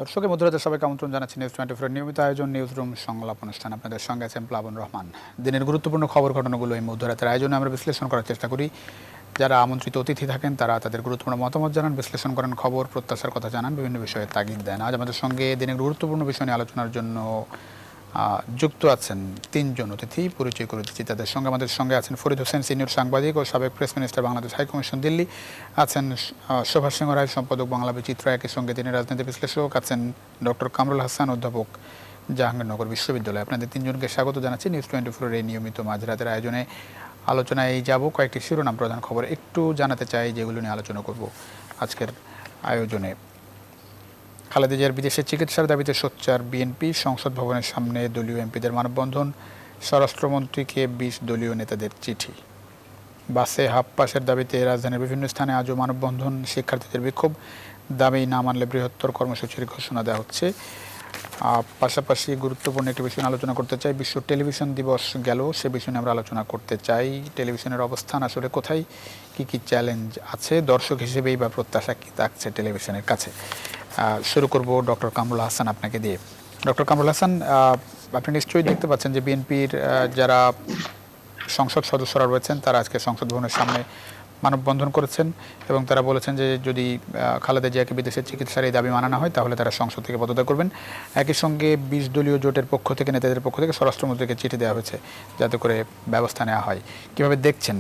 দর্শকের মধ্যরাতে সবাইকে আমন্ত্রণ জানাচ্ছি নিউজ 24 নিয়মিত আয়োজন নিউজ রুম সংলাপ অনুষ্ঠান। আপনাদের সঙ্গে আছেন প্লাবন রহমান। দিনের গুরুত্বপূর্ণ খবর ঘটনাগুলো এই মধ্যরাতের আয়োজনে আমরা বিশ্লেষণ করার চেষ্টা করি। যারা আমন্ত্রিত অতিথি থাকেন তারা তাদের গুরুত্বপূর্ণ মতামত জানান, বিশ্লেষণ করেন, খবর প্রত্যাশার কথা জানান, বিভিন্ন বিষয়ে তাগিদ দেন। আজ আমাদের সঙ্গে দিনের গুরুত্বপূর্ণ বিষয় নিয়ে আলোচনার জন্য যুক্ত আছেন তিনজন অতিথি। পরিচয় করে দিচ্ছি তাদের সঙ্গে। আমাদের সঙ্গে আছেন ফরিদ হোসেন, সিনিয়র সাংবাদিক ও সাবেক press minister, Bangladesh high commission Delhi. আছেন সুভাষ সিংহ রায়, সম্পাদক, বাংলা বিচিত্র। একই সঙ্গে তিনি রাজনীতি বিশ্লেষক। আছেন ডক্টর কামরুল হাসান, অধ্যাপক, জাহাঙ্গীরনগর বিশ্ববিদ্যালয়। আপনাদের তিনজনকে স্বাগত জানাচ্ছি নিউজ 24 এই নিয়মিত মাঝরাতের আয়োজনে। আলোচনায় যাব কয়েকটি শিরোনাম প্রধান খবর একটু জানাতে চাই, যেগুলো নিয়ে আলোচনা করব আজকের আয়োজনে। খালেদা জিয়ার বিদেশে চিকিৎসার দাবিতে সোচ্চার বিএনপি, সংসদ ভবনের সামনে দলীয় এমপিদের মানববন্ধন, স্বরাষ্ট্রমন্ত্রীকে 20 দলীয় নেতাদের চিঠি। বাসে হাফ পাসের দাবিতে রাজধানীর বিভিন্ন স্থানে আজও মানববন্ধন, শিক্ষার্থীদের বিক্ষোভ, দাবি না মানলে বৃহত্তর কর্মসূচির ঘোষণা দেওয়া হচ্ছে। পাশাপাশি গুরুত্বপূর্ণ একটি বিষয় আলোচনা করতে চাই। বিশ্ব টেলিভিশন দিবস গেল, সে বিষয়ে আমরা আলোচনা করতে চাই। টেলিভিশনের অবস্থান আসলে কোথায়, কি চ্যালেঞ্জ আছে, দর্শক হিসেবেই বা প্রত্যাশা কী থাকছে টেলিভিশনের কাছে। শুরু করব ডক্টর কামরুল হাসান আপনাকে দিয়ে। ডক্টর কামরুল হাসান, আপনি নিশ্চয়ই দেখতে পাচ্ছেন যে বিএনপির যারা সংসদ সদস্যরা রয়েছেন তারা আজকে সংসদ ভবনের সামনে মানববন্ধন করেছেন এবং তারা বলেছেন যে যদি খালেদা জিয়াকে বিদেশের চিকিৎসার এই দাবি মানা না হয় তাহলে তারা সংসদ থেকে পদত্যাগ করবেন। একই সঙ্গে 20 দলীয় জোটের পক্ষ থেকে, নেতাদের পক্ষ থেকে স্বরাষ্ট্রমন্ত্রীকে চিঠি দেওয়া হয়েছে যাতে করে ব্যবস্থা নেওয়া হয়। কিভাবে দেখছেন?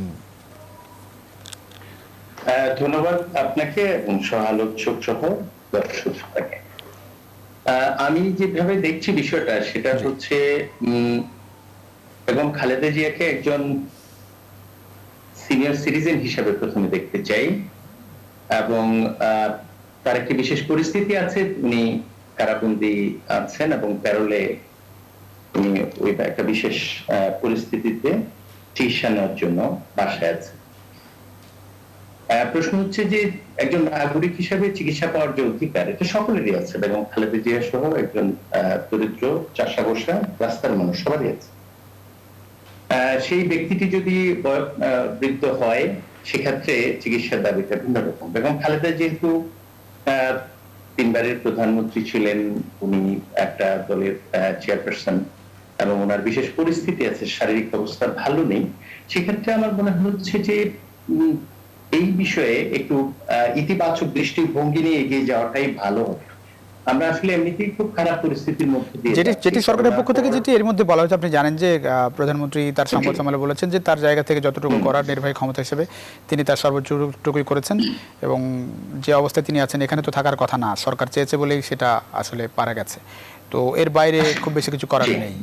ধন্যবাদ আপনাকে এবং সহ-আলোচক সহ দর্শককে। আমি যেভাবে দেখছি বিষয়টা সেটা হচ্ছে এবং খালেদা জিয়াকে একজন সিনিয়র সিটিজেন হিসেবে প্রথমে দেখতে চাই এবং তার একটি বিশেষ পরিস্থিতি আছে। উনি কারাবন্দী আছেন এবং প্যারোলে উনি ওই একটা বিশেষ পরিস্থিতিতে চিকিৎসা নেওয়ার জন্য বাসায় আছেন। প্রশ্ন হচ্ছে যে একজন নাগরিক হিসেবে চিকিৎসা পাওয়ার যে অধিকার, এটা সকলেরই আছে এবং খালেদা জিয়া সহ একজন দরিদ্র চাষা বসা রাস্তার মানুষ সবারই আছে। সেই ব্যক্তিটি যদি বৃদ্ধ হয় সেক্ষেত্রে চিকিৎসার দাবিটা ভিন্ন রকম। এবং খালেদা যেহেতু 3 বারের প্রধানমন্ত্রী ছিলেন, উনি একটা দলের চেয়ারপারসন এবং ওনার বিশেষ পরিস্থিতি আছে, শারীরিক অবস্থা ভালো নেই, সেক্ষেত্রে আমার মনে হচ্ছে যে এই বিষয়ে একটু ইতিবাচক দৃষ্টিভঙ্গি নিয়ে এগিয়ে যাওয়াটাই ভালো হবে। আমরা আসলে এমনিতেই খুব খারাপ পরিস্থিতির মধ্যে দিয়ে যেটি সরকারের পক্ষ থেকে যেটি এর মধ্যে বলা হয়েছে, আপনি জানেন যে প্রধানমন্ত্রী তার সংবাদ সম্মেলনে বলেছেন যে তার জায়গা থেকে যতটুকু করার নির্বাহী ক্ষমতা হিসেবে তিনি তার সর্বোচ্চটুকুই করেছেন এবং যে অবস্থায় তিনি আছেন এখানে তো থাকার কথা না, সরকার চেয়েছে বলেই সেটা আসলে পারা গেছে। তো এর বাইরে খুব বেশি কিছু করার নেই।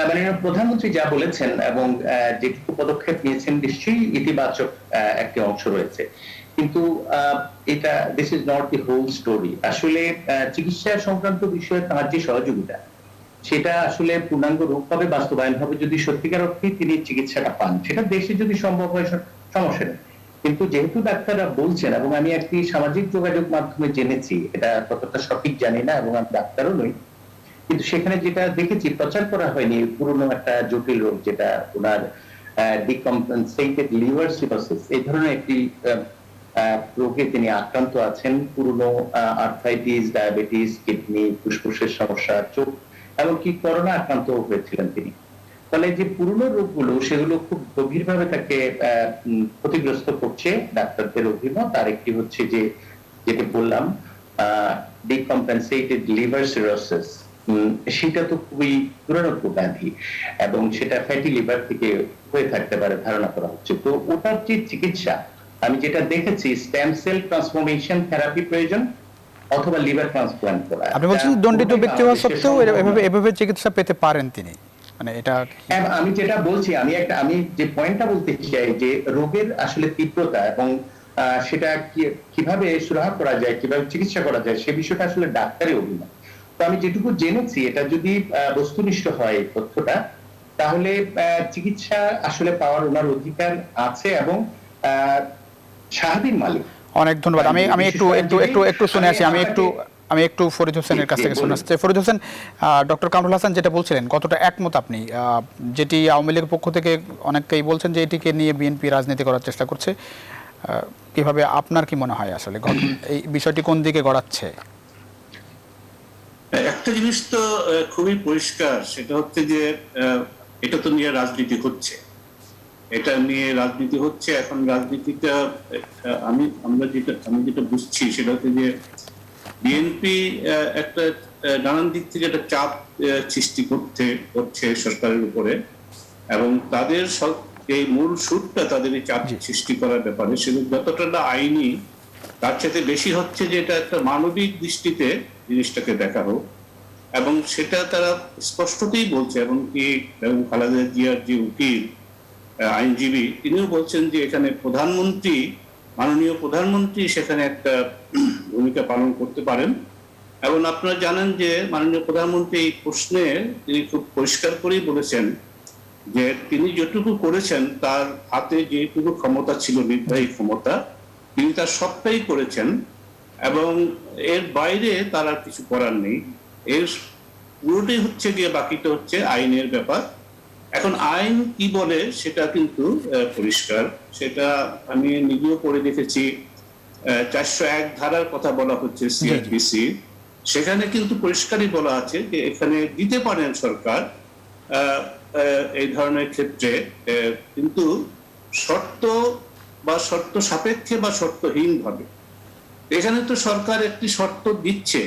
মানে প্রধানমন্ত্রী যা বলেছেন এবং যে পদক্ষেপ নিয়েছেন নিশ্চয়ই ইতিবাচক একটি অংশ রয়েছে, কিন্তু এটা this is not the whole story. আসলে চিকিৎসা সংক্রান্ত বিষয়ে তার যে সহযোগিতা, সেটা আসলে পূর্ণাঙ্গ রূপভাবে বাস্তবায়ন হবে যদি সত্যিকার অর্থে তিনি চিকিৎসাটা পান। সেটা দেশে যদি সম্ভব হয় সমস্যা নেই, কিন্তু যেহেতু ডাক্তাররা বলছেন এবং আমি একটি সামাজিক যোগাযোগ মাধ্যমে জেনেছি, এটা কতটা সঠিক জানি না এবং আমি ডাক্তারও নই, কিন্তু সেখানে যেটা দেখেছি প্রচার করা হয়নি পুরনো একটা জটিল রোগ যেটা ওনার ডিকম্পেনসেটেড লিভার সিরোসিস, এই ধরনের একটি রোগে তিনি আক্রান্ত আছেন। পুরনো আর্থ্রাইটিস, ডায়াবেটিস, কিডনি, ফুসফুসের সমস্যা, চোখ, এমনকি করোনা আক্রান্ত হয়েছিলেন তিনি। ফলে যে পুরনো রোগগুলো সেগুলো খুব গভীরভাবে তাকে ক্ষতিগ্রস্ত করছে। ডাক্তারদের অভিমত আর একটি হচ্ছে যে যেটা বললাম ডিকম্পেনসেটেড লিভার সিরোসিস, সেটা তো খুবই দুরারোগ্য ব্যাধি এবং সেটা ফ্যাটি লিভার থেকে হয়ে থাকতে পারে ধারণা করা হচ্ছে। তো ওটার যে চিকিৎসা আমি যেটা দেখেছি, স্টেম সেল ট্রান্সফরমেশন থেরাপি প্রয়োজন অথবা লিভার ট্রান্সপ্লান্ট করা। আপনি বলছেন দণ্ডিত ব্যক্তি হওয়া সত্ত্বেও এভাবে চিকিৎসা পেতে পারেন তিনি, মানে এটা আমি যেটা বলছি, আমি যে পয়েন্টটা বলতে চাই যে রোগের আসলে তীব্রতা এবং সেটা কিভাবে সুরাহা করা যায়, কিভাবে চিকিৎসা করা যায়, সে বিষয়টা আসলে ডাক্তারের অভিমত। তো আমি যেটুকু জেনেছি, এটা যদি বস্তুনিষ্ঠ হয় তথ্যটা, তাহলে চিকিৎসা আসলে পাওয়ার ওনার অধিকার আছে এবং স্বাধীন মালিক। অনেক ধন্যবাদ। আমি একটু শুনে আসি। আমি একটু ফরিদ হোসেনের কাছ থেকে শুনে আসছি। ফরিদ হোসেন, ডক্টর কামরুল হাসান যেটা বলছিলেন কতটা একমত আপনি? যেটি আওয়ামী লীগের পক্ষ থেকে অনেকেই বলছেন যে এটিকে নিয়ে বিএনপি রাজনীতি করার চেষ্টা করছে, কিভাবে আপনার কি মনে হয় আসলে এই বিষয়টি কোন দিকে গড়াচ্ছে? একটা জিনিস তো খুবই পরিষ্কার, সেটা হচ্ছে যে এটা তো নিয়ে রাজনীতি হচ্ছে, এটা নিয়ে রাজনীতি হচ্ছে। এখন রাজনীতিটা আমি যেটা বুঝছি সেটা হচ্ছে যে বিএনপি একটা নানান দিক থেকে একটা চাপ সৃষ্টি করছে সরকারের উপরে, এবং তাদের এই মূল সুরটা তাদের এই চাপ সৃষ্টি করার ব্যাপারে সেটা যতটা না আইনি, তার সাথে বেশি হচ্ছে যে এটা একটা মানবিক দৃষ্টিতে জিনিসটাকে দেখা হোক, এবং সেটা তারা স্পষ্টতই বলছে। এবং কি খালেদা জিয়ার যে উকিল আইনজীবী তিনিও বলছেন যে এখানে মাননীয় প্রধানমন্ত্রী সেখানে একটা ভূমিকা পালন করতে পারেন। এবং আপনারা জানেন যে মাননীয় প্রধানমন্ত্রী এই প্রশ্নে তিনি খুব পরিষ্কার করেই বলেছেন যে তিনি যেটুকু করেছেন তার হাতে যেটুকু ক্ষমতা ছিল, নির্বাহী ক্ষমতা, তিনি তার সবটাই করেছেন, এবং এর বাইরে তার আর কিছু করার নেই। এর পুরোটাই হচ্ছে গিয়ে বাকিটা হচ্ছে আইনের ব্যাপার। এখন আইন কি বলে সেটা কিন্তু পরিষ্কার, সেটা আমি নিজেও পড়ে দেখেছি। 401 ধারার কথা বলা হচ্ছে সিআরপিসি, সেখানে কিন্তু পরিষ্কারই বলা আছে যে এখানে দিতে পারেন সরকার এই ধরনের ক্ষেত্রে, কিন্তু শর্ত সাপেক্ষে বা শর্তহীন ভাবে। এখানে তো সরকার একটি শর্ত দিচ্ছে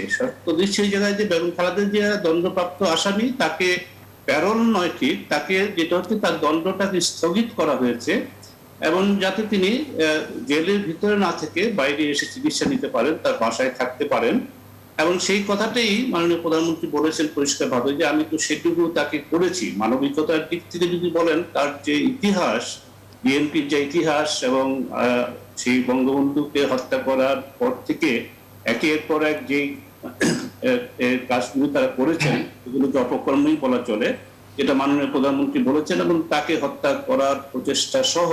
এই জায়গায় যে বেগম খালেদা জিয়া দণ্ডপ্রাপ্ত আসামি, তাকে প্যারোল নয় ঠিক, তাকে যেটা হচ্ছে তার দণ্ডটাকে স্থগিত করা হয়েছে, এবং যাতে তিনি জেলের ভিতরে না থেকে বাইরে এসে চিকিৎসা নিতে পারেন, তার বাসায় থাকতে পারেন। এবং সেই কথাটাই মাননীয় প্রধানমন্ত্রী বলেছেন পরিষ্কারভাবে যে আমি তো সেটুকু তাকে করেছি। মানবিকতার দিক থেকে যদি বলেন, তার যে ইতিহাস, বিএনপির যে ইতিহাস, এবং সেই বঙ্গবন্ধুকে হত্যা করার পর থেকে একের পর এক যে কাজগুলো তারা করেছেন, এগুলোকে অপকর্মই বলা চলে, যেটা মাননীয় প্রধানমন্ত্রী বলেছেন। এবং তাকে হত্যা করার প্রচেষ্টা সহ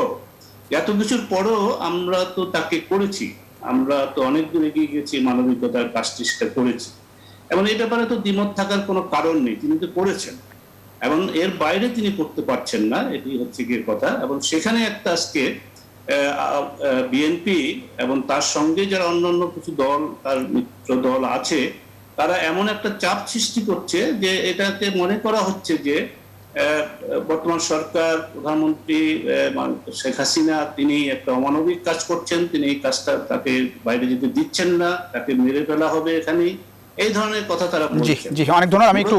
এত কিছুর পরও আমরা তো তাকে করেছি, আমরা তো অনেক দূর এগিয়ে গেছি, মানবিকতার কাজটি সেটা করেছি, এবং এই ব্যাপারে তো দ্বিমত থাকার কোনো কারণ নেই, তিনি তো করেছেন, এবং এর বাইরে তিনি করতে পারছেন না, এটি হচ্ছে গিয়ে কথা। এবং সেখানে একটা আজকে বিএনপি এবং তার সঙ্গে যারা অন্যান্য কিছু দল, তার মিত্র দল আছে, তারা এমন একটা চাপ সৃষ্টি করছে যে এটাকে মনে করা হচ্ছে যে বর্তমান সরকার, প্রধানমন্ত্রী শেখ হাসিনা, তিনি একটা অমানবিক কাজ করছেন, তিনি এই কাজটা তাকে বাইরে যেতে দিচ্ছেন না, তাকে মেরে ফেলা হবে এখানেই, এই ধরনের কথা তারা বলছেন। জি, অনেক ধন্যবাদ। আমি একটু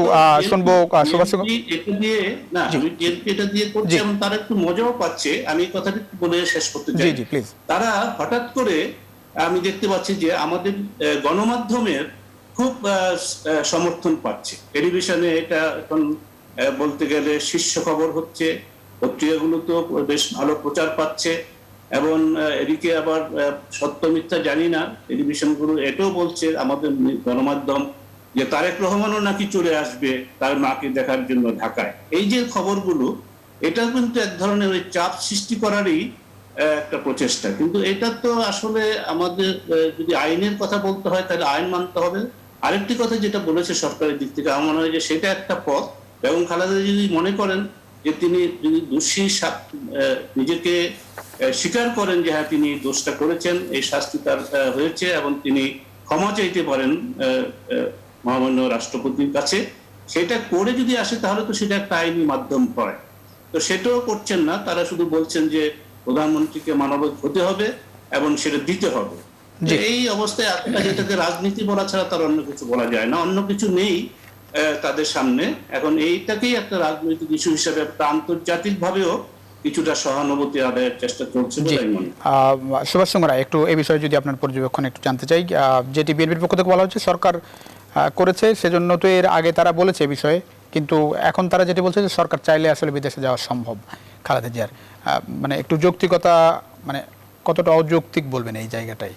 শুনবো সুভাষ। এটা দিয়ে না, আমি বিএনপি এটা দিয়ে করছে এবং তারা একটু মজাও পাচ্ছে। আমি এই কথাটা বলে শেষ করতে চাই। তারা হঠাৎ করে আমি দেখতে পাচ্ছি যে আমাদের গণমাধ্যমের খুব সমর্থন পাচ্ছে। টেলিভিশনে এটা এখন বলতে গেলে শীর্ষ খবর হচ্ছে, পত্রিকাগুলো তো বেশ ভালো প্রচার পাচ্ছে, এবং এদিকে আবার সত্য মিথ্যা জানি না, টেলিভিশনগুলো এটাও বলছে, আমাদের গণমাধ্যম, যে তারেক রহমানও নাকি চলে আসবে তার মাকে দেখার জন্য ঢাকায়। এই যে খবরগুলো, এটা কিন্তু এক ধরনের ওই চাপ সৃষ্টি করারই একটা প্রচেষ্টা। কিন্তু এটা তো আসলে আমাদের যদি আইনের কথা বলতে হয় তাহলে আইন মানতে হবে। আরেকটি কথা যেটা বলেছে সরকারের দিক থেকে, আমার মনে হয় যে সেটা একটা পথ। বেগম খালেদা যদি মনে করেন যে তিনি যদি দোষী নিজেকে স্বীকার করেন যে হ্যাঁ তিনি দোষটা করেছেন, এই শাস্তি তার হয়েছে, এবং তিনি ক্ষমা চাইতে পারেন মহামান্য রাষ্ট্রপতির কাছে, সেটা করে যদি আসে তাহলে তো সেটা একটা আইনি মাধ্যম হয়। তো সেটাও করছেন না, তারা শুধু বলছেন যে প্রধানমন্ত্রীকে মানবিক হতে হবে এবং সেটা দিতে হবে। এই অবস্থায় যেটাকে রাজনীতি বলা ছাড়া তার অন্য কিছু বলা যায় না, অন্য কিছু নেই তাদের সামনে। এখন এইটাকেই একটা রাজনৈতিক ইস্যু হিসেবে আন্তর্জাতিক ভাবেও কিছুটা সহানুভূতি আদায়ের চেষ্টা চলছে বলে আমি মনে করি। সুভাষ চন্দ্র রায়, একটু এই বিষয়ে যদি আপনার পর্যবেক্ষণ একটু জানতে চাই। যেটি বিএনপির পক্ষ থেকে বলা হচ্ছে সরকার করেছে, সেজন্য তো এর আগে তারা বলেছে এই বিষয়ে, কিন্তু এখন তারা যেটি বলছে যে সরকার চাইলে আসলে বিদেশে যাওয়া সম্ভব খালেদা জিয়ার। মানে একটু যৌক্তিকতা, মানে কতটা অযৌক্তিক বলবেন এই জায়গাটাই,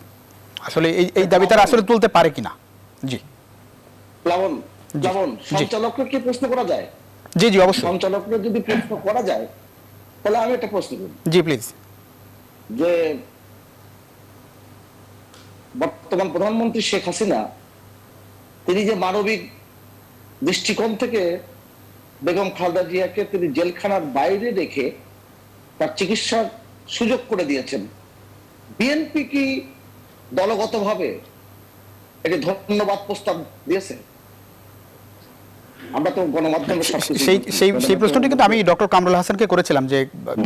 আসলে এই দাবি তারা আসলে তুলতে পারে কিনা? জি প্লাবন, সঞ্চালককে কি প্রশ্ন করা যায়? জি অবশ্যই। সঞ্চালককে যদি প্রশ্ন করা যায় তাহলে আমি একটা প্রশ্ন করি। জি প্লিজ। যে বর্তমান প্রধানমন্ত্রী শেখ হাসিনা, তিনি যে মানবিক দৃষ্টিকোণ থেকে বেগম খালেদা জিয়াকে তিনি জেলখানার বাইরে রেখে তার চিকিৎসার সুযোগ করে দিয়েছেন, বিএনপি কি দলগতভাবে এটি ধন্যবাদ প্রস্তাব দিয়েছে? আমরা তো গণমাধ্যমে সেই সেই সেই প্রশ্নটি কিন্তু আমি ডক্টর কামরুল হাসানকে করেছিলাম যে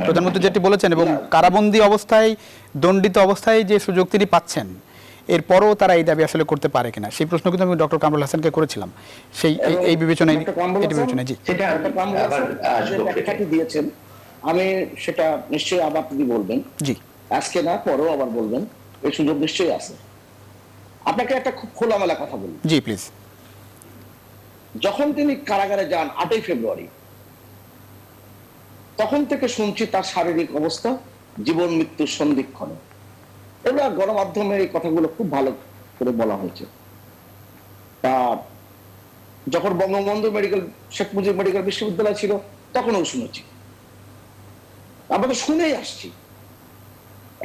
প্রধানমন্ত্রী যেটি বলেছেন এবং কারাবন্দী অবস্থায় দণ্ডিত অবস্থায় যে সুযোগ তিনি পাচ্ছেন এরপরও তারা এই দাবি আসলে করতে পারে কিনা, সেই প্রশ্ন কিন্তু আমি ডক্টর কামরুল হাসানকে করেছিলাম। সেই এই বিবেচনায় জি সেটা আবার আসবো ব্যাখ্যাটি দিয়েছেন, আমি সেটা নিশ্চয়ই আবার তিনি বলবেন, জি আজকে না পরেও আবার বলবেন, এই সুযোগ নিশ্চয়ই আছে। আপনাকে একটা খুব খোলামেলা কথা বলি, জি প্লিজ। যখন তিনি কারাগারে যান 8ই ফেব্রুয়ারি, তখন থেকে শুনছি তার শারীরিক অবস্থা জীবন মৃত্যুর সন্ধিক্ষণে। এবার গণমাধ্যমে এই কথাগুলো খুব ভালো করে বলা হয়েছে। তা যখন বঙ্গবন্ধু মেডিকেল, শেখ মুজিব মেডিকেল বিশ্ববিদ্যালয় ছিল তখনও শুনেছি, আমরা তো শুনেই আসছি।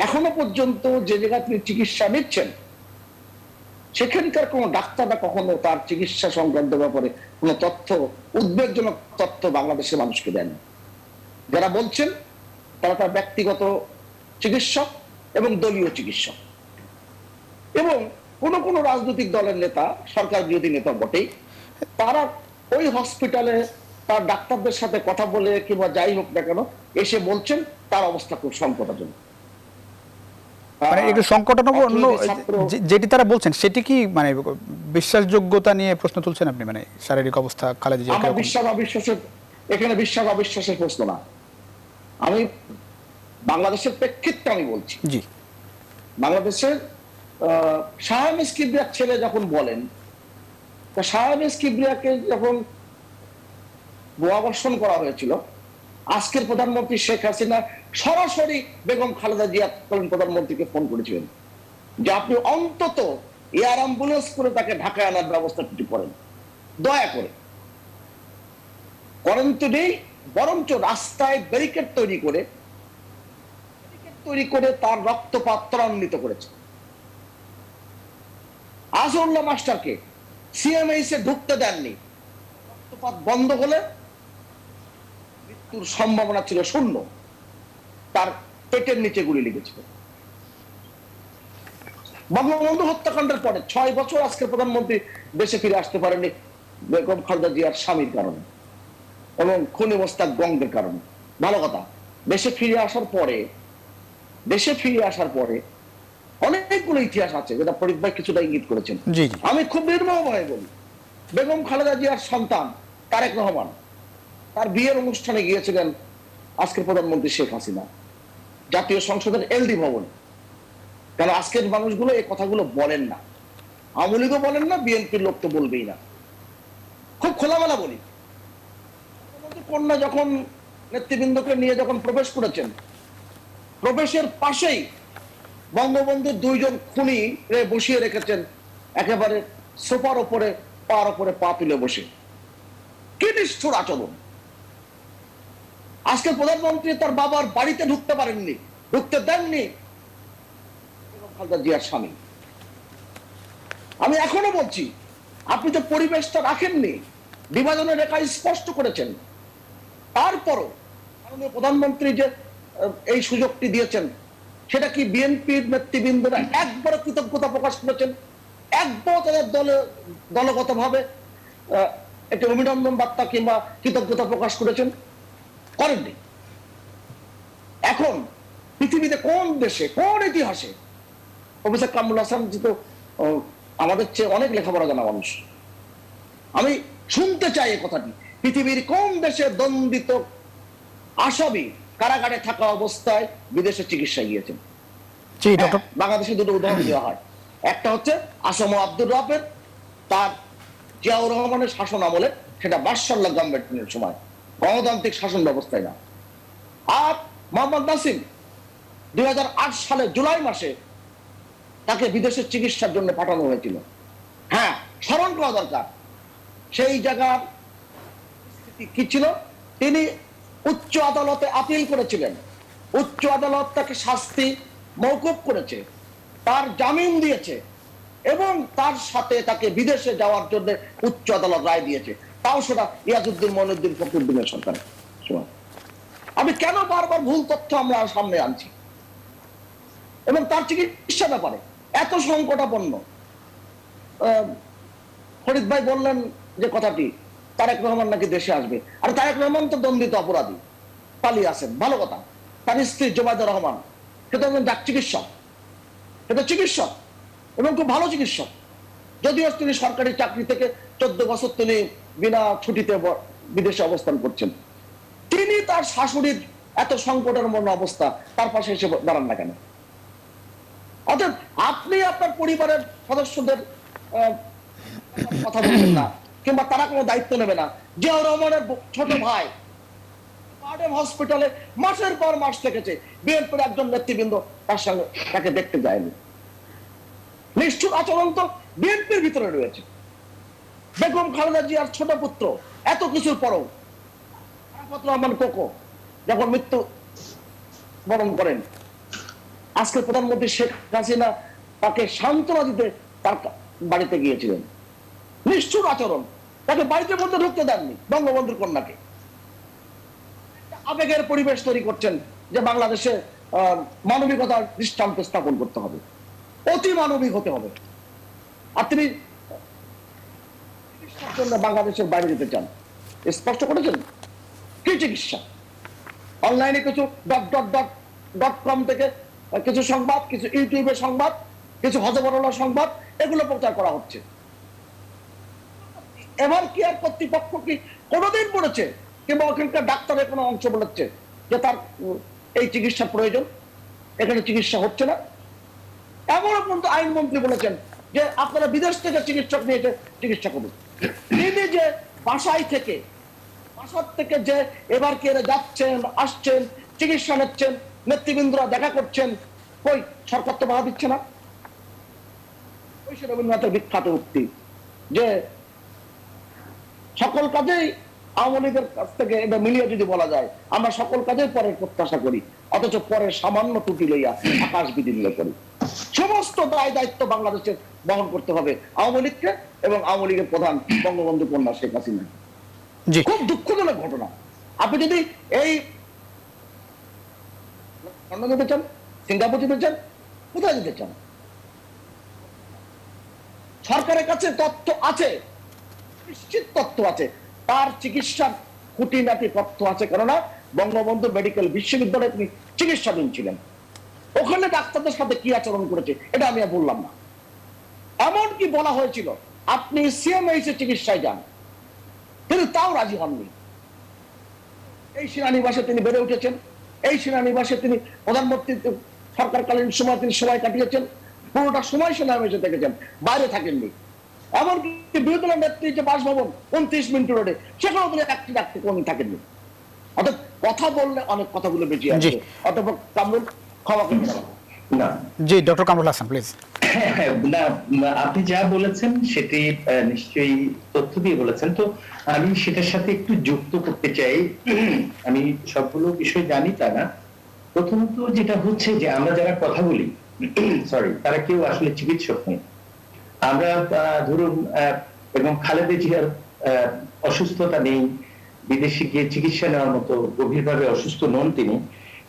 এখনো পর্যন্ত যে জায়গায় তিনি চিকিৎসা নিচ্ছেন সেখানকার কোন ডাক্তাররা কখনো তার চিকিৎসা সংক্রান্ত ব্যাপারে কোন তথ্য, উদ্বেগজনক তথ্য বাংলাদেশের মানুষকে দেন। যারা বলছেন তারা তার ব্যক্তিগত চিকিৎসক এবং দলীয় চিকিৎসক, এবং কোন কোন রাজনৈতিক দলের নেতা, সরকার বিরোধী নেতা বটেই, তারা ওই হসপিটালে তার ডাক্তারদের সাথে কথা বলে কিংবা যাই হোক না কেন এসে বলছেন তার অবস্থা খুব সংকটাজনক। মানে একটু সংকটাপন্ন যেটি তারা বলছেন সেটি কি মানে বিশ্বাসযোগ্যতা নিয়ে প্রশ্ন তুলছেন আপনি? মানে শারীরিক অবস্থা খালেদা জিয়া আমার বিশ্বাস অবিশ্বাসের, এখানে বিশ্বাস অবিশ্বাসের প্রশ্ন না, আমি বাংলাদেশের প্রেক্ষিতে আমি বলছি। জি বাংলাদেশের শাহমিস কিবরিয়ার ছেলে যখন বলেন, শাহমিস কিবরিয়াকে যখন গোয়াবর্ষণ করা হয়েছিল, আজকের প্রধানমন্ত্রী শেখ হাসিনা সরাসরি বেগম খালেদা জিয়া প্রধানমন্ত্রীকে ফোন করেছিলেন যে আপনি অন্তত এয়ার অ্যাম্বুলেন্স করে তাকে ঢাকায় আনার ব্যবস্থা করেন, দয়া করে করেন। তো নেই, বরঞ্চ রাস্তায় ব্যারিকেড তৈরি করে তার রক্তপাত ত্বরান্বিত করেছে। আজহারুল্লাহ মাস্টারকে সিএমএইচে ঢুকতে দেননি, রক্তপাত বন্ধ হলে মৃত্যুর সম্ভাবনা ছিল শূন্য, তার পেটের নিচে গুলি লেগেছিল। বঙ্গবন্ধু হত্যাকাণ্ডের পরে 6 বছর আজকের প্রধানমন্ত্রী দেশে ফিরে আসতে পারেনি বেগম খালেদা জিয়ার স্বামীর কারণে এবং খুনি মোস্তাক গঙ্গের কারণে। ভালো কথা, দেশে ফিরে আসার পরে অনেকগুলো ইতিহাস আছে যেটা ফরিদ ভাই কিছুটা ইঙ্গিত করেছেন। আমি খুব নির্মমভাবে বলি, বেগম খালেদা জিয়ার সন্তান তারেক রহমান তার বিয়ের অনুষ্ঠানে গিয়েছিলেন আজকের প্রধানমন্ত্রী শেখ হাসিনা জাতীয় সংসদের এলডি ভবনে। কারণ আজকের মানুষগুলো এই কথাগুলো বলেন না, আওয়ামী লীগও বলেন না, বিএনপির লোক তো বলবেই না। খুব খোলামেলা বলি, কন্যা যখন নেতৃবৃন্দকে নিয়ে যখন প্রবেশ করেছেন, প্রবেশের পাশেই বঙ্গবন্ধুর 2 জন খুনি বসিয়ে রেখেছেন একেবারে সোফার উপরে, পার উপরে পা তুলে বসে। কি নিষ্ঠুর আচরণ! আজকে প্রধানমন্ত্রী তার বাবার বাড়িতে ঢুকতে পারেননি, ঢুকতে দেননি খালেদা জিয়ার স্বামী। আমি এখনো বলছি, আপনি তো পরিবেশটা রাখেননি, বিভাজনের রেখা স্পষ্ট করেছেন, তারপরও মাননীয় প্রধানমন্ত্রী যে এই সুযোগটি দিয়েছেন সেটা কি বিএনপির নেতৃবৃন্দরা একবার কৃতজ্ঞতা প্রকাশ করেছেন? একবার তাদের দলগতভাবে একটি অভিনন্দন বার্তা কিংবা কৃতজ্ঞতা প্রকাশ করেছেন? করেননি। এখন পৃথিবীতে কোন দেশে, কোন ইতিহাসে, প্রফেসর কামরুল হাসান তো আমাদের চেয়ে অনেক লেখাপড়া জানা মানুষ, আমি শুনতে চাই এই কথাটি, পৃথিবীর কোন দেশে দণ্ডিত আসামি কারাগারে থাকা অবস্থায় বিদেশে চিকিৎসা গিয়েছেন? বাংলাদেশে 2টো উদাহরণ দেওয়া হয়। একটা হচ্ছে আসম আব্দুর রাবের, তার জিয়াউর রহমানের শাসন আমলে, সেটা বাদশাহ গভর্নমেন্টের সময়, গণতান্ত্রিক শাসন ব্যবস্থায় না। আর মোহাম্মদ নাসিম 2008 সালে জুলাই মাসে তাকে বিদেশের চিকিৎসার জন্য পাঠানো হয়েছিল। হ্যাঁ, স্মরণ করা দরকার সেই জায়গার কি ছিল। তিনি উচ্চ আদালতে আপিল করেছিলেন, উচ্চ আদালত তাকে শাস্তি মওকুফ করেছে, তার জামিন দিয়েছে এবং তার সাথে তাকে বিদেশে যাওয়ার জন্য উচ্চ আদালত রায় দিয়েছে, তাও সেটা ইয়াজউদ্দিন মঈনুদ্দিন ফখরুদ্দিনের সরকার। আমি কেন বারবার ভুল তথ্য আমরা সামনে আনছি? এবং তার চিকিৎসা ব্যাপারে এত সংকটাপন্ন। ফরিদ ভাই বললেন যে কথাটি, তারেক রহমান নাকি দেশে আসবে। আর তারেক রহমান তো দণ্ডিত অপরাধী, পালিয়ে আছেন, ভালো কথা। তার স্ত্রী জোবায়দা রহমান, সে তো একজন চিকিৎসক, সে তো চিকিৎসক এবং খুব ভালো চিকিৎসক। যদিও তিনি সরকারি চাকরি থেকে 14 বছর তিনি বিনা ছুটিতে বিদেশে অবস্থান করছেন। তিনি তার শাশুড়ির এত সংকটের মন অবস্থা, তার পাশে এসে দাঁড়ান না কেন? অর্থাৎ আপনি আপনার পরিবারের সদস্যদের কথা বলবেন না, কিংবা তারা কোনো দায়িত্ব নেবে না। জিয়াউর রহমানের ছোট ভাই হসপিটালে মাসের পর মাস থেকেছে, বিএনপির একজন নেতৃবৃন্দ তার সঙ্গে তাকে দেখতে যায়নি। নিষ্ঠুর আচরণ তো বিএনপির ভিতরে রয়েছে। বেগম খালেদা জিয়ার ছোট পুত্র এত কিছুর পরও রহমান কোকো যখন মৃত্যু বরণ করেন, আজকে প্রধানমন্ত্রী শেখ হাসিনা তাকে সান্ত্বনা দিতে তার বাড়িতে গিয়েছিলেন। নিষ্ঠুর আচরণ, তাকে বাড়িতে মধ্যে ঢুকতে দেননি বঙ্গবন্ধুর কন্যাকে। আবেগের পরিবেশ তৈরি করছেন যে বাংলাদেশে মানবিকতার দৃষ্টান্ত স্থাপন করতে হবে, অতি মানবিক হতে হবে। আর তিনি চিকিৎসার জন্য বাংলাদেশের বাইরে যেতে চান, স্পষ্ট করেছেন। কি চিকিৎসা? অনলাইনে কিছু .com থেকে কিছু সংবাদ, কিছু ইউটিউবের সংবাদ, কিছু হজবরলা সংবাদ, এগুলো প্রচার করা হচ্ছে। এবার কি আর কর্তৃপক্ষ কি কোনোদিন বলেছে কিংবা ওখানকার ডাক্তারের কোনো অংশ বলেছে যে তার এই চিকিৎসা প্রয়োজন, এখানে চিকিৎসা হচ্ছে না? এমনও পর্যন্ত আইনমন্ত্রী বলেছেন যে আপনারা বিদেশ থেকে চিকিৎসক নিয়ে চিকিৎসা করুন। তিনি যে বাসার থেকে যে এবার কি যাচ্ছেন, আসছেন, চিকিৎসা নিচ্ছেন, নেতৃবৃন্দরা দেখা করছেন, কই সরকার তো বাধা দিচ্ছে না। রবীন্দ্রনাথের বিখ্যাত উক্তি যে সকল কাজেই আওয়ামী লীগের কাছ থেকে এটা মিলিয়ে যদি বলা যায়, আমরা সকল কাজেই পরের প্রত্যাশা করি, অথচ পরের সামান্য ত্রুটি লইয়া আকাশ বিদীর্ণ করি। সমস্ত দায় দায়িত্ব বাংলাদেশের বহন করতে হবে আওয়ামী লীগকে এবং আওয়ামী লীগের প্রধান বঙ্গবন্ধু কন্যা শেখ হাসিনা। খুব দুঃখজনক ঘটনা। আপনি যদি এই লন্ডন যেতে চান, সিঙ্গাপুর যেতে চান, কোথায় যেতে চান, সরকারের কাছে তথ্য আছে, নিশ্চিত তথ্য আছে, তার চিকিৎসার খুঁটিনাটি তথ্য আছে। কেননা বঙ্গবন্ধু মেডিকেল বিশ্ববিদ্যালয়ে তিনি চিকিৎসাধীন ছিলেন। ওখানে ডাক্তারদের সাথে কি আচরণ করেছে এটা আমি আর বললাম না। এমনকি বলা হয়েছিল আপনি সিএমএইচ এর চিকিৎসায় যান, কিন্তু তাও রাজি হননি। এই সেনানিবাসে তিনি বেড়ে উঠেছেন, এই সেনানিবাসে তিনি প্রধানমন্ত্রী সরকারকালীন সময় তিনি সময় কাটিয়েছেন, পুরোটা সময় সেনানিবাসে থেকেছেন, বাইরে থাকেননি। এমনকি বিরোধী দলের নেত্রী যে বাসভবন 29 মিনিট রোডে, সেখানেও তিনি একটি ডাক্তার কর্মী থাকেননি। অর্থাৎ কথা বললে অনেক কথাগুলো বেঁচে আছে। অতঃপর কামরুল ক্ষমা করে দেওয়া। না জি, ডক্টর কামরুল হাসান প্লিজ। না, আপনি যা বলেছেন সেটি নিশ্চয়ই তথ্য দিয়ে বলেছেন, তো আমি সেটার সাথে একটু যুক্ত করতে চাই। আমি সবগুলো বিষয় জানি তা না। প্রথমত যেটা হচ্ছে যে আমরা যারা কথা বলি তারা কেউ আসলে চিকিৎসক নেই। আমরা ধরুন এবং খালেদা জিয়ার অসুস্থতা নেই, বিদেশে গিয়ে চিকিৎসা নেওয়ার মতো গভীরভাবে অসুস্থ নন তিনি,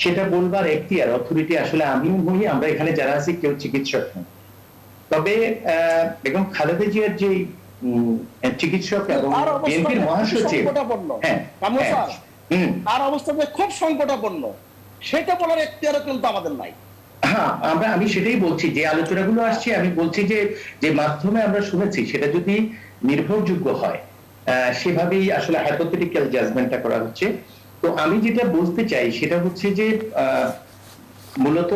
সেটা বলবার এখতিয়ার অথরিটি আসলে আমিও হই, আমরা এখানে যারা আছি কেউ চিকিৎসক নই। তবে বেগম খালেদা জিয়ার যে চিকিৎসক এবং বিএনপির মহাসচিব, তার অবস্থা খুব সংকটাপন্ন, সেটা বলার এখতিয়ারও কিন্তু আমাদের নাই। হ্যাঁ, আমি সেটাই বলছি, যে আলোচনাগুলো আসছে আমি বলছি যে মাধ্যমে আমরা শুনেছি সেটা যদি নির্ভরযোগ্য হয়, সেভাবেই আসলে হাইপোথেটিক্যাল জাজমেন্টটা করা হচ্ছে। তো আমি যেটা বলতে চাই সেটা হচ্ছে যে মূলত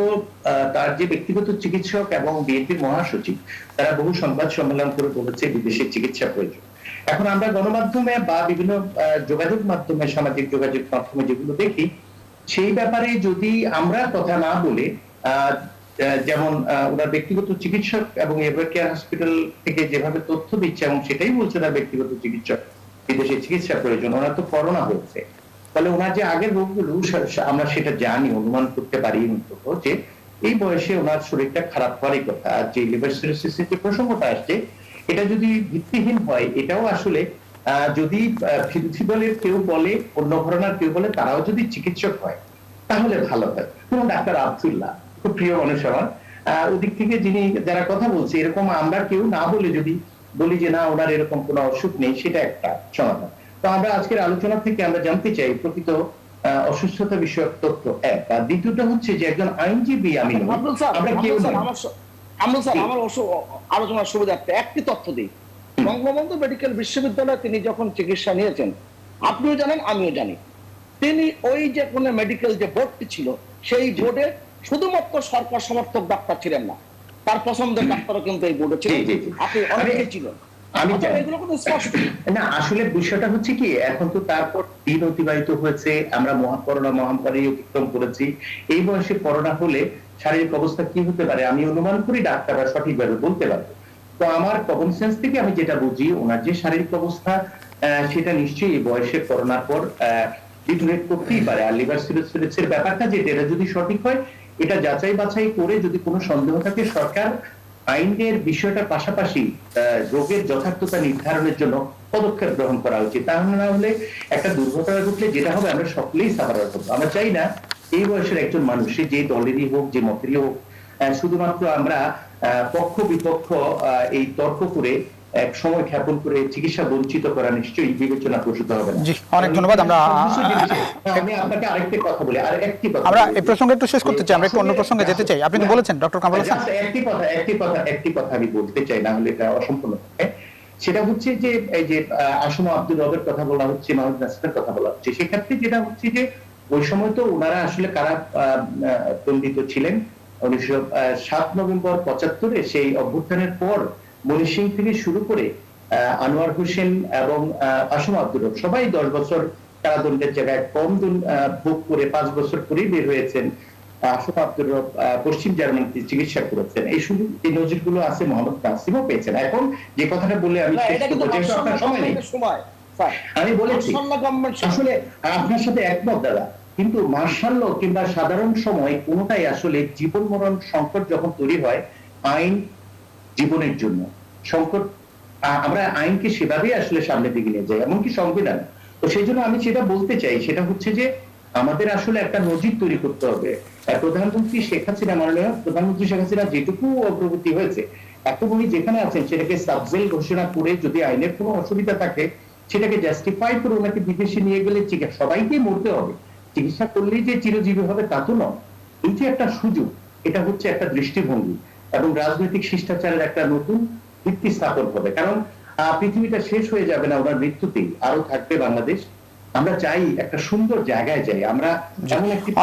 তার যে ব্যক্তিগত চিকিৎসক এবং বিএনপির মহাসচিব তারা বহু সংবাদ সম্মেলন করে বলেছে বিদেশের চিকিৎসা প্রয়োজন। এখন আমরা গণমাধ্যমে বা বিভিন্ন যোগাযোগ মাধ্যমে, সামাজিক যোগাযোগ মাধ্যমে যেগুলো দেখি, সেই ব্যাপারে যদি আমরা কথা না বলে, যেমন ওনার ব্যক্তিগত চিকিৎসক এবং এভার কেয়ার হসপিটাল থেকে যেভাবে তথ্য দিচ্ছে এবং সেটাই বলছে তার ব্যক্তিগত চিকিৎসক বিদেশে চিকিৎসা প্রয়োজন, ওনার তো করোনা হয়েছে, তাহলে ওনার যে আগের রোগগুলো আমরা সেটা জানি, অনুমান করতে পারি যে এই বয়সে ওনার শরীরটা খারাপ হওয়ারই কথা। আর যে লিভার সিরোসিসের যে প্রসঙ্গটা আসছে, এটা যদি ভিত্তিহীন হয়, এটাও আসলে যদি বিরোধী দলের কেউ বলে, অন্য ঘরানার কেউ বলে, তারাও যদি চিকিৎসক হয় তাহলে ভালো হয়। যেমন ডাক্তার আব্দুল্লাহ খুব প্রিয় মানুষ আমার। ওদিক থেকে যারা কথা বলছে এরকম আমরা কেউ না বলে যদি বলি যে না ওনার এরকম কোনো অসুখ নেই, সেটা একটা সমাধান। তো আমরা আজকের আলোচনা থেকে আমরা জানতে চাই প্রকৃত অসুস্থতা বিষয়ক তথ্য এক, আর দ্বিতীয়টা হচ্ছে যে একজন আইনজীবী আমি নই, আমরা কেউ নই। আমল স্যার, আমার আলোচনার সুবিধার্থে একটি তথ্য দিই। বঙ্গবন্ধু মেডিকেল বিশ্ববিদ্যালয়ে তিনি যখন চিকিৎসা নিয়েছেন, আপনিও জানেন আমিও জানি, তিনি ওই যে কোনো মেডিকেল যে বোর্ডটি ছিল সেই বোর্ডে শুধুমাত্র সরকার সমর্থক ডাক্তার ছিলেন না, তার পছন্দের ডাক্তারও কিন্তু এই বোর্ডে ছিলেন, আপনি অনেকেই ছিলেন। আমি এগুলো কোনো স্পষ্ট না, আসলে বিষয়টা হচ্ছে কি, এখন তো তারপর দিন অতিবাহিত হয়েছে, আমরা করোনা মহামারী অতিক্রম করেছি। এই বয়সে করোনা হলে শারীরিক অবস্থা কি হতে পারে আমি অনুমান করি ডাক্তাররা সঠিকভাবে বলতে পারবে। তো আমার কমন সেন্স থেকে আমি যেটা বুঝি, ওনার যে শারীরিক অবস্থা সেটা নিশ্চয়ই এই বয়সে করোনার পর ডিটোরেট করতেই পারে। আর লিভার সিরোসিসের ব্যাপারটা যেটা, এটা যদি সঠিক হয়, এটা যাচাই বাছাই করে যদি কোনো সন্দেহ থাকে, সরকার আইনের বিষয়টার পাশাপাশি রোগের যথার্থতা নির্ধারণের জন্য পদক্ষেপ গ্রহণ করা উচিত। তাহলে না হলে একটা দুর্ঘটনা ঘটলে যেটা হবে আমরা সকলেই সাফার করবো। আমরা চাই না এই বয়সের একজন মানুষ, যে দলেরই হোক, যে মতেরই হোক, শুধুমাত্র আমরা পক্ষ বিপক্ষ এই তর্ক করে এক সময় ক্ষেপণ করে চিকিৎসা বঞ্চিত করা নিশ্চয়ই বিবেচনা প্রসূত হবে না। জি, অনেক ধন্যবাদ। আমি আপনাকে আরেকটি কথা বলি, আর একটি কথা আমরা এই প্রসঙ্গে একটু শেষ করতে চাই, আমরা একটু অন্য প্রসঙ্গে যেতে চাই। আপনি তো বলেছেন ডক্টর কামরুল হাসান, একটি কথা আমি বলতে চাই, না হলে এটা অসম্পূর্ণ থাকে। সেটা হচ্ছে যে এই যে আসম আব্দুর রবের কথা বলা হচ্ছে, মাহমুদ নাসিরের কথা বলা হচ্ছে, সেক্ষেত্রে যেটা হচ্ছে যে ওই সময় তো ওনারা আসলে কারা দণ্ডিত ছিলেন 7 নভেম্বর 75-এ সেই অভ্যুত্থানের পর মনি সিং থেকে শুরু করে আনোয়ার হোসেন এবং আসম আব্দুর রব সবাই 10 বছর কারাদণ্ডের জায়গায় কম ভোগ করে 5 বছর পরেই বের হয়েছেন। আসম আব্দুর রব পশ্চিম জার্মানিতে চিকিৎসা করেছেন। এই নজিরগুলো আছে, মোহাম্মদ নাসিমও পেয়েছেন। এখন যে কথাটা বলে আমি আমি বলেছি আসলে আপনার সাথে একমত দাদা, কিন্তু মার্শাল ল কিংবা সাধারণ সময় কোনোটাই আসলে জীবন মরণ সংকট যখন তৈরি হয়, আইন জীবনের জন্য সংকট, আমরা আইনকে সেভাবেই আসলে সামনের দিকে নিয়ে যাই, এমনকি সংবিধান। তো সেই জন্য আমি যেটা বলতে চাই সেটা হচ্ছে যে আমাদের আসলে একটা নজির তৈরি করতে হবে। প্রধানমন্ত্রী শেখ হাসিনা, মাননীয় প্রধানমন্ত্রী শেখ হাসিনা যেটুকু অগ্রগতি হয়েছে, এখন উনি যেখানে আছেন সেটাকে সাবজেল ঘোষণা করে যদি আইনের কোনো অসুবিধা থাকে সেটাকে জাস্টিফাই করে ওনাকে বিদেশে নিয়ে গেলে সবাইকে মরতে হবে, চিকিৎসা করলেই যে চিরজীবী হবে তা তো নয়। এই যে একটা সুযোগ, এটা হচ্ছে একটা দৃষ্টিভঙ্গি এবং রাজনৈতিক শিষ্টাচারের একটা নতুন ভিত্তি স্থাপন হবে। কারণ পৃথিবীটা শেষ হয়ে যাবে না ওনার মৃত্যুতেই, আরো থাকবে বাংলাদেশ। আমরা চাই একটা সুন্দর জায়গায় যাই আমরা।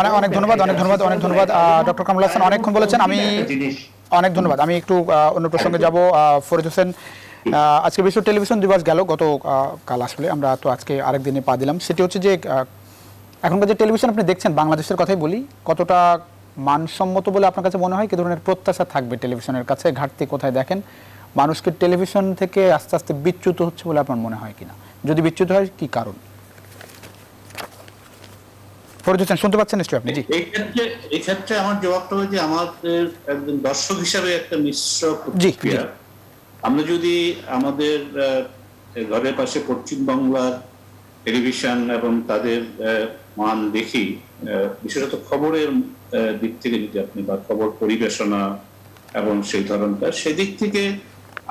অনেক ধন্যবাদ ডক্টর কামরুল হাসান, অনেকক্ষণ বলেছেন। আমি অনেক ধন্যবাদ। আমি একটু অন্য প্রসঙ্গে যাব। ফরিদ হোসেন, আজকে বিশ্ব টেলিভিশন দিবস গেল গত কাল, আসলে আমরা তো আজকে আরেকদিনে পা দিলাম। সেটি হচ্ছে যে এখনকার যে টেলিভিশন আপনি দেখছেন, বাংলাদেশের কথাই বলি, কতটা মানসম্মত বলে আপনার কাছে মনে হয়? কি ধরনের প্রত্যাশা থাকবে টেলিভিশনের কাছে? ঘাটতি কোথায় দেখেন? মানুষকে টেলিভিশন থেকে আস্তে আস্তে বিচ্যুত হচ্ছে বলে আপনার মনে হয় কিনা? যদি বিচ্যুত হয়, কি কারণ? ফরিদ হোসেন, শুনতে পাচ্ছেন নিশ্চয়ই আপনি? জি, এই ক্ষেত্রে আমার জবাবটা হচ্ছে আমাদের একজন দর্শক হিসাবে একটা মিশ্র প্রতিক্রিয়া। আমরা যদি আমাদের ঘরের পাশে পশ্চিম বাংলার টেলিভিশন এবং তাদের মান দেখি, বিশেষত খবরের দিক থেকে যদি আপনি, বা খবর পরিবেশনা এবং সেই ধরনটা, সেদিক থেকে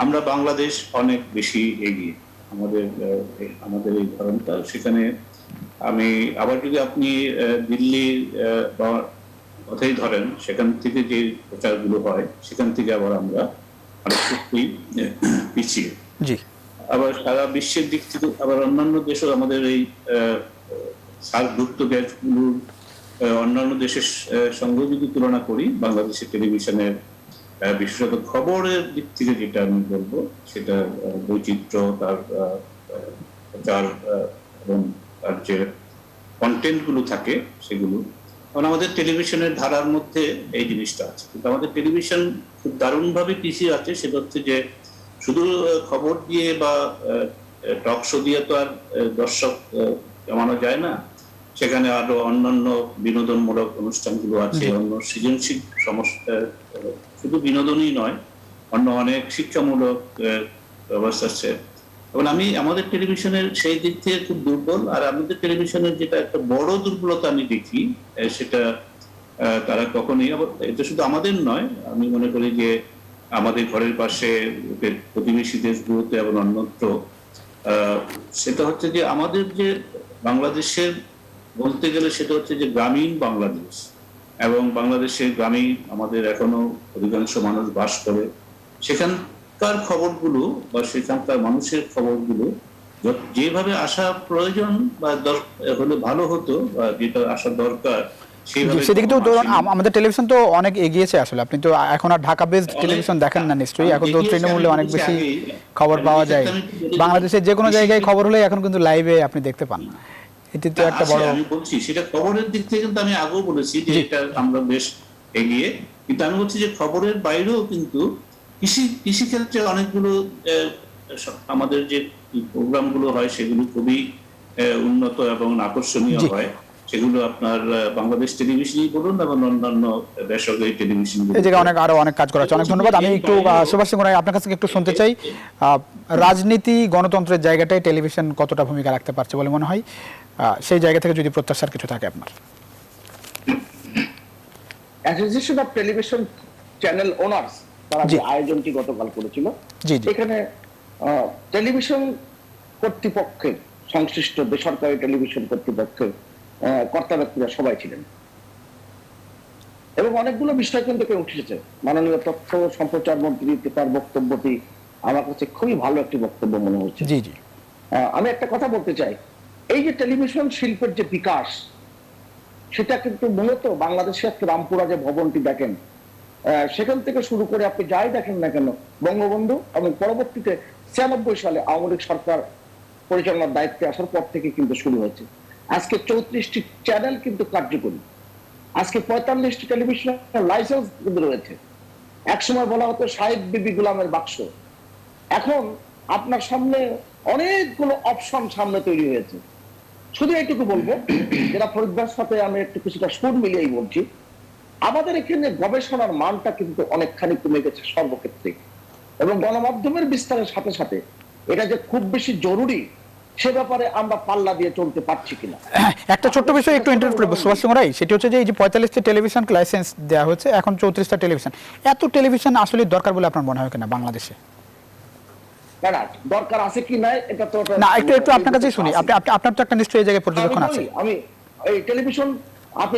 আমরা বাংলাদেশ অনেক বেশি এগিয়ে। আমাদের এই ধরনটা, সেখানে আমি আবার যদি আপনি দিল্লির কথাই ধরেন, সেখান থেকে যে প্রচারগুলো হয় সেখান থেকে আবার আমরা অনেক পিছিয়ে। আবার সারা বিশ্বের দিক থেকে আবার অন্যান্য দেশও আমাদের এই সার্কভুক্ত দেশগুলোর অন্যান্য দেশের সঙ্গে যদি তুলনা করি, বাংলাদেশের টেলিভিশনের বিশেষত খবরের দিক থেকে যেটা আমি বলবো, সেটা বৈচিত্র্য, তার প্রচার এবং তার যে কন্টেন্ট গুলো থাকে সেগুলো, কারণ আমাদের টেলিভিশনের ধারার মধ্যে এই জিনিসটা আছে। কিন্তু আমাদের টেলিভিশন খুব দারুণভাবে পিছিয়ে আছে। সেটা হচ্ছে যে শুধু খবর দিয়ে বা টক শো দিয়ে তো আর দর্শক জমানো যায় না। সেখানে আরো অন্যান্য বিনোদনমূলক অনুষ্ঠানগুলো আছে, অন্য সৃজনশীল সমস্যা, শুধু বিনোদনই নয়, অন্য অনেক শিক্ষামূলক ব্যবস্থা আছে। এবং আমাদের টেলিভিশনের সেই দিক থেকে খুব দুর্বল। আর আমাদের টেলিভিশনের যেটা একটা বড় দুর্বলতা আমি দেখি, সেটা তারা কখনোই, এটা শুধু আমাদের নয়, আমি মনে করি যে আমাদের ঘরের পাশে প্রতিবেশী দেশগুলোতে এবং অন্যত্র, সেটা হচ্ছে যে আমাদের যে বাংলাদেশের বলতে গেলে সেটা হচ্ছে যে গ্রামীণ বাংলাদেশ, এবং বাংলাদেশের গ্রামে আমাদের এখনো অধিকাংশ মানুষ বাস করে। সেখানকার খবরগুলো বা সেখানকার মানুষের খবরগুলো যেভাবে আসা প্রয়োজন বা হলে ভালো হতো, বা যেটা আসা দরকার সেইভাবে। সেদিকে তো ধরুন আমাদের টেলিভিশন তো অনেক এগিয়েছে আসলে, আপনি তো এখন আর ঢাকা বেসড টেলিভিশন দেখেন না নিশ্চয়ই, এখন তো তৃণমূলে অনেক বেশি খবর পাওয়া যায়। বাংলাদেশের যে কোনো জায়গায় খবর হলে এখন কিন্তু লাইভে আপনি দেখতে পান, এটি তো একটা বড়। আমি বলছি সেটা খবরের দিক থেকে কিন্তু আমি আগেও বলেছি যে এটা আমরা বেশ এগিয়ে, কিন্তু আমি বলছি যে খবরের বাইরেও কিন্তু কৃষি ক্ষেত্রে অনেকগুলো আমাদের যে প্রোগ্রামগুলো হয় সেগুলো খুবই উন্নত এবং আকর্ষণীয় হয়। সেগুলো আপনার বাংলাদেশ টেলিভিশনই বলুন এবং অন্যান্য বেসরকারি টেলিভিশন, এই জায়গায় আরো অনেক কাজ করা আছে। অনেক ধন্যবাদ। আমি একটু সুভাষ সিং রায় আপনার কাছ থেকে একটু শুনতে চাই, রাজনীতি গণতন্ত্রের জায়গাটায় টেলিভিশন কতটা ভূমিকা রাখতে পারছে বলে মনে হয়, সেই জায়গা থেকে যদি প্রত্যাশার কিছু থাকে আপনার। Association of television channel owners তারা যে আয়োজনটি গতকাল করেছিল, এখানে টেলিভিশন কর্তৃপক্ষের সংশ্লিষ্ট বেসরকারি টেলিভিশন কর্তৃপক্ষের কর্তা ব্যক্তিরা সবাই ছিলেন, এবং অনেকগুলো বিষয় কিন্তু উঠে এসেছে। মাননীয় তথ্য সম্প্রচার মন্ত্রী তার বক্তব্যটি আমার কাছে খুবই ভালো একটি বক্তব্য মনে হচ্ছে। আমি একটা কথা বলতে চাই, এই যে টেলিভিশন শিল্পের যে বিকাশ, সেটা কিন্তু মূলত বাংলাদেশে একটা রামপুরা যে ভবনটি দেখেন, সেখান থেকে শুরু করে আপনি যাই দেখেন না কেন, বঙ্গবন্ধু এবং পরবর্তীতে 96 সালে আওয়ামী লীগ সরকার পরিচালনার দায়িত্বে আসার পর থেকে কিন্তু শুরু হয়েছে। আজকে 34টি চ্যানেল কিন্তু কার্যকরী, আজকে 45টি টেলিভিশনের লাইসেন্স কিন্তু রয়েছে। একসময় বলা হতো সাহেব বিবি গোলামের বাক্স, এখন আপনার সামনে অনেকগুলো অপশন সামনে তৈরি হয়েছে। শুধু এইটুকু বলবো, যেটা ফরিদদার সাথে আমি একটু কিছুটা সুর মিলিয়েই বলছি, আমাদের এখানে গবেষণার মানটা কিন্তু অনেকখানি কমে গেছে সর্বক্ষেত্রে, এবং গণমাধ্যমের বিস্তারের সাথে সাথে এটা যে খুব বেশি জরুরি সে ব্যাপারে আমরা পাল্লা দিয়ে চলতে পারছি কিনা। একটা ছোট্ট বিষয় একটু ইন্টারভিউ করব সুভাষ সিং রায়, সেটি হচ্ছে যে এই যে 45টি টেলিভিশন লাইসেন্স দেওয়া হচ্ছে, এখন 34টা টেলিভিশন, এত টেলিভিশন আসলে দরকার বলে আপনার মনে হয় কিনা বাংলাদেশে? না, দরকার আছে কি নাই এটা তো না, একটু আপনার কাছে শুনি। আপনার তো একটা নিশ্চয়ই এই জায়গায় পর্যবেক্ষণ আছে। আমি এই টেলিভিশন আপনি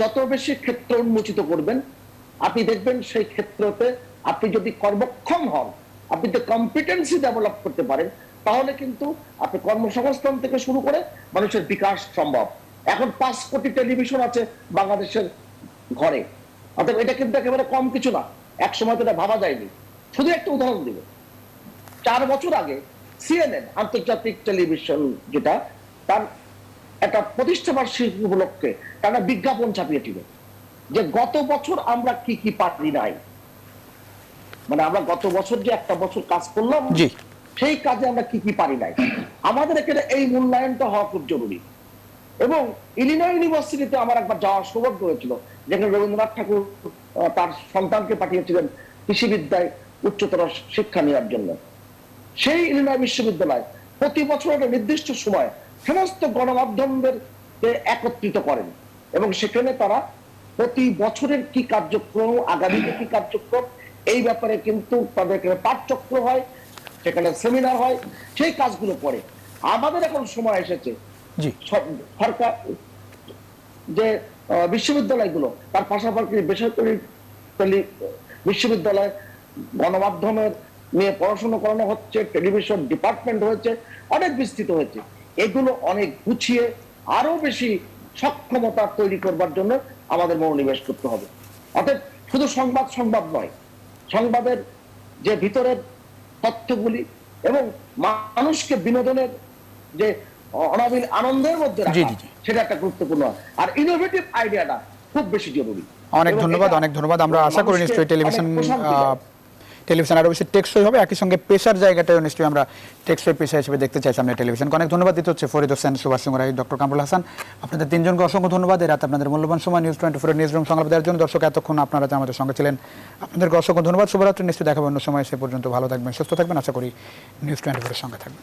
যত বেশি ক্ষেত্র উন্মোচিত করবেন, আপনি দেখবেন সেই ক্ষেত্রতে আপনি যদি কর্মক্ষম হন, আপনি যদি কম্পিটেন্সি ডেভেলপ করতে পারেন, তাহলে কিন্তু আপনি কর্মসংস্থান থেকে শুরু করে মানুষের বিকাশ সম্ভব। এখন 5 কোটি টেলিভিশন আছে বাংলাদেশের ঘরে, অর্থাৎ এটা কিন্তু একেবারে কম কিছু না, এক সময় তো এটা ভাবা যায়নি। শুধু একটা উদাহরণ দিব, 4 বছর আগে CNN আন্তর্জাতিক টেলিভিশন, যেটা তার একটা প্রতিষ্ঠাবার্ষিকী উপলক্ষে তারা বিজ্ঞাপন ছাপিয়েছিল যে গত বছর আমরা কি কি পারি নাই, মানে আমরা গত বছর যে একটা বছর কাজ করলাম সেই কাজে আমরা কি কি পারি নাই। আমাদের এখানে এই মূল্যায়নটা হওয়া খুব জরুরি। এবং ইলিনয় ইউনিভার্সিটিতে আমার একবার যাওয়ার সৌভাগ্য হয়েছিল, যেখানে রবীন্দ্রনাথ ঠাকুর তার সন্তানকে পাঠিয়েছিলেন কৃষিবিদ্যায় উচ্চতর শিক্ষা নেওয়ার জন্য। সেই ইলিনয় বিশ্ববিদ্যালয় প্রতি বছর একটা নির্দিষ্ট সময় সমস্ত গণমাধ্যমদের একত্রিত করেন, এবং সেখানে তারা প্রতি বছরের কি কার্যক্রম, আগামীতে কি কার্যক্রম, এই ব্যাপারে কিন্তু তাদের পাঠচক্র হয়, সেখানে সেমিনার হয়, সেই কাজগুলো করে। আমাদের এখন সময় এসেছে সরকার যে বিশ্ববিদ্যালয়গুলো, তার পাশাপাশি বেসরকারি বিশ্ববিদ্যালয় গণমাধ্যমের নিয়ে পড়াশোনা করানো হচ্ছে, টেলিভিশন ডিপার্টমেন্ট হয়েছে, অনেক বিস্তৃত হয়েছে। এগুলো অনেক গুছিয়ে আরো বেশি সক্ষমতা তৈরি করবার জন্য আমাদের মনোনিবেশ করতে হবে। অর্থাৎ শুধু সংবাদ নয়, সংবাদের যে ভিতরের তথ্যগুলি এবং মানুষকে বিনোদনের যে অনাবিল আনন্দের মধ্যে রাখা, সেটা একটা গুরুত্বপূর্ণ। আর ইনোভেটিভ আইডিয়াটা খুব বেশি জরুরি। অনেক ধন্যবাদ। আমরা আশা করি নিশ্চয়ই টেলিভিশন আরো বেশি টেকসই হবে, একই সঙ্গে পেশার জায়গাটাও নিশ্চয়ই আমরা টেকসই পেশা হিসেবে দেখতে চাইছি আমরা টেলিভিশনকে। অনেক ধন্যবাদ দিতে হচ্ছে ফরিদ হোসেন, সুভাষ সিং রায়, ডক্টর কামরুল হাসান, আপনাদের তিনজনকে অসংখ্য ধন্যবাদ। এই রাত আপনাদের মূল্যবান সময় নিউজ 24 নিউজ রুম সংলাপ দেওয়ার জন্য। দর্শক, এতক্ষণ আপনারা আমাদের সঙ্গে ছিলেন, আপনাদেরকে অসংখ্য ধন্যবাদ। শুভরাত্রি। নিশ্চয়ই দেখাবো অন্য সময়। সে পর্যন্ত ভালো থাকবেন, সুস্থ থাকবেন। আশা করি নিউজ 24 সঙ্গে থাকবেন।